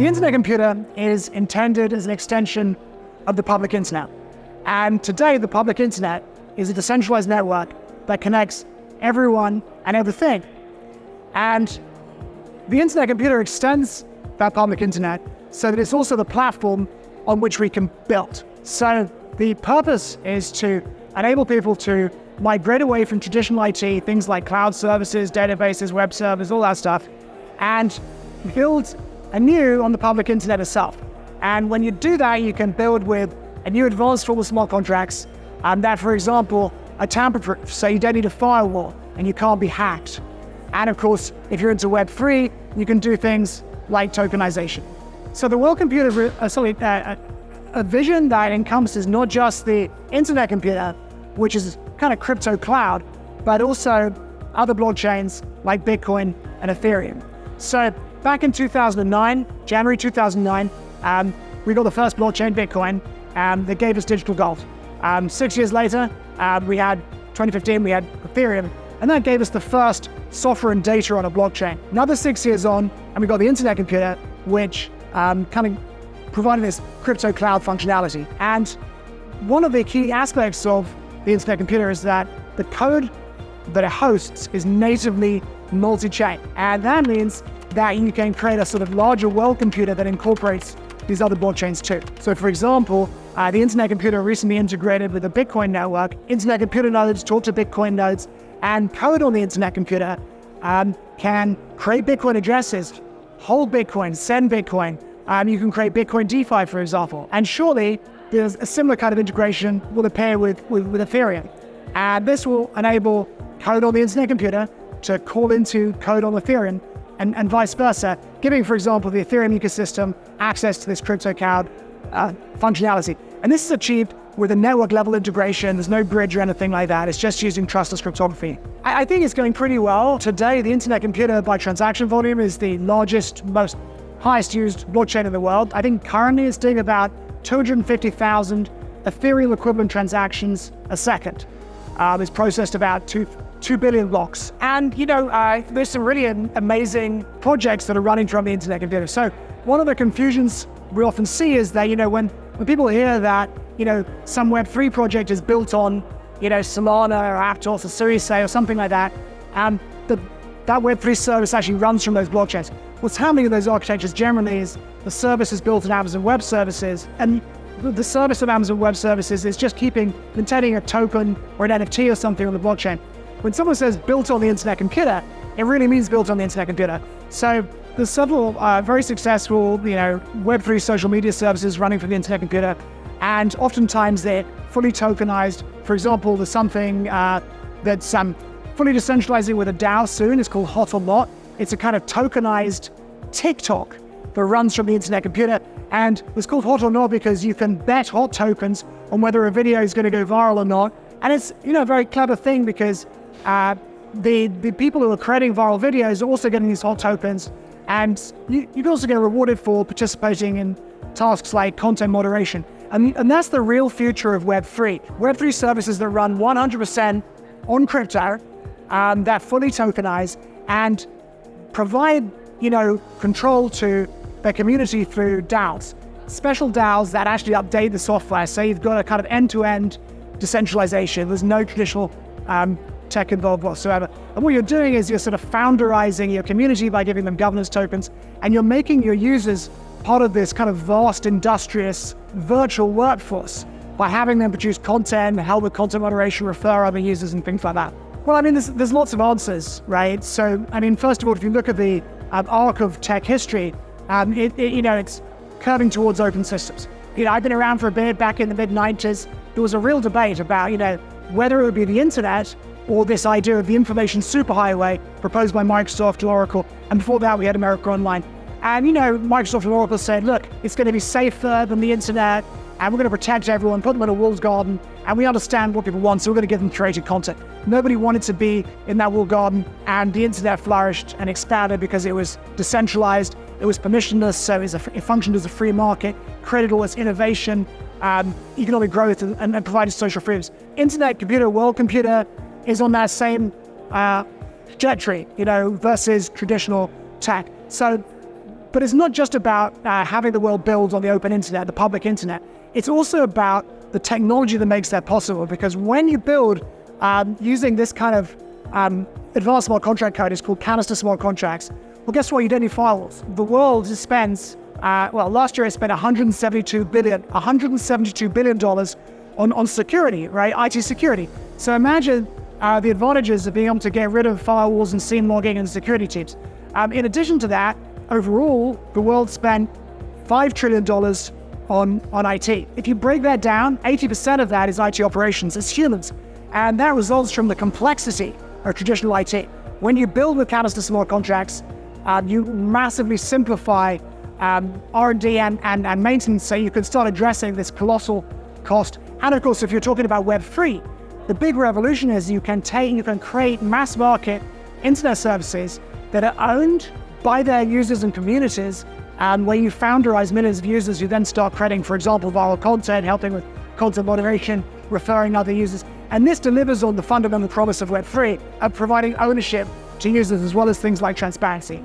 The internet computer is intended as an extension of the public internet. And today, the public internet is a decentralized network that connects everyone and everything. And the internet computer extends that public internet so that it's also the platform on which we can build. So the purpose is to enable people to migrate away from traditional IT, things like cloud services, databases, web servers, all that stuff, and build anew on the public internet itself. And when you do that, you can build with a new advanced form of smart contracts that, for example, are tamper-proof, so you don't need a firewall and you can't be hacked. And of course, if you're into Web3, you can do things like tokenization. So the world computer is a vision that encompasses not just the internet computer, which is kind of crypto cloud, but also other blockchains like Bitcoin and Ethereum. So back in 2009, January 2009, we got the first blockchain, Bitcoin, that gave us digital gold. 6 years later, 2015, we had Ethereum, and that gave us the first software and data on a blockchain. Another 6 years on, and we got the internet computer, which kind of provided this crypto cloud functionality. And one of the key aspects of the internet computer is that the code that it hosts is natively multi-chain. And that means that you can create a sort of larger world computer that incorporates these other blockchains too. So for example, the internet computer recently integrated with the Bitcoin network. Internet computer nodes talk to Bitcoin nodes, and code on the internet computer can create Bitcoin addresses, hold Bitcoin, send Bitcoin. You can create Bitcoin DeFi, for example. And shortly, there's a similar kind of integration will appear with Ethereum. And this will enable code on the internet computer to call into code on Ethereum and vice versa, giving, for example, the Ethereum ecosystem access to this crypto cloud functionality. And this is achieved with a network level integration. There's no bridge or anything like that. It's just using trustless cryptography. I think it's going pretty well. Today, the internet computer by transaction volume is the largest, most highest used blockchain in the world. I think currently it's doing about 250,000 Ethereum equivalent transactions a second. It's processed about 2 billion blocks. And, there's some really amazing projects that are running from the internet computer. So one of the confusions we often see is that, when people hear that, some Web3 project is built on, Solana or Aptos or Series A or something like that, that Web3 service actually runs from those blockchains. What's happening in those architectures generally is the service is built on Amazon Web Services, and the service of Amazon Web Services is just maintaining a token or an NFT or something on the blockchain. When someone says built on the internet computer, it really means built on the internet computer. So there's several very successful, Web3 social media services running from the internet computer, and oftentimes they're fully tokenized. For example, there's something that's fully decentralizing with a DAO soon. It's called Hot or Not. It's a kind of tokenized TikTok that runs from the internet computer. And it's called Hot or Not because you can bet hot tokens on whether a video is going to go viral or not. And it's, a very clever thing because the people who are creating viral videos are also getting these hot tokens. And you can also get rewarded for participating in tasks like content moderation. And that's the real future of Web3. Web3 services that run 100% on crypto, that fully tokenize and provide, control to their community through DAOs. Special DAOs that actually update the software. So you've got a kind of end-to-end decentralization. There's no traditional tech involved whatsoever. And what you're doing is you're sort of founderizing your community by giving them governance tokens, and you're making your users part of this kind of vast, industrious, virtual workforce by having them produce content, help with content moderation, refer other users and things like that. Well, there's lots of answers, right? So, first of all, if you look at the arc of tech history, it's curving towards open systems. I've been around for a bit. Back in the mid-90s, there was a real debate about, whether it would be the internet or this idea of the information superhighway proposed by Microsoft to Oracle. And before that, we had America Online. And, Microsoft and Oracle said, look, it's going to be safer than the internet, and we're going to protect everyone, put them in a walled garden, and we understand what people want, so we're going to give them curated content. Nobody wanted to be in that walled garden, and the internet flourished and expanded because it was decentralized, it was permissionless, so it functioned as a free market, created all this innovation, economic growth, and provided social freedoms. Internet computer, world computer is on that same trajectory, versus traditional tech. So But it's not just about having the world build on the open internet, the public internet. It's also about the technology that makes that possible, because when you build using this kind of advanced smart contract code, it's called canister smart contracts. Well, guess what? You don't need firewalls. The world spends, last year it spent $172 billion on security, right? IT security. So imagine the advantages of being able to get rid of firewalls and SIEM logging and security teams. In addition to that, overall, the world spent $5 trillion on IT. If you break that down, 80% of that is IT operations, it's humans. And that results from the complexity of traditional IT. When you build with canister smart contracts, you massively simplify R&D and maintenance, so you can start addressing this colossal cost. And of course, if you're talking about Web3, the big revolution is you can create mass market internet services that are owned by their users and communities, where you founderize millions of users who then start creating, for example, viral content, helping with content moderation, referring other users. And this delivers on the fundamental promise of Web3 of providing ownership to users, as well as things like transparency.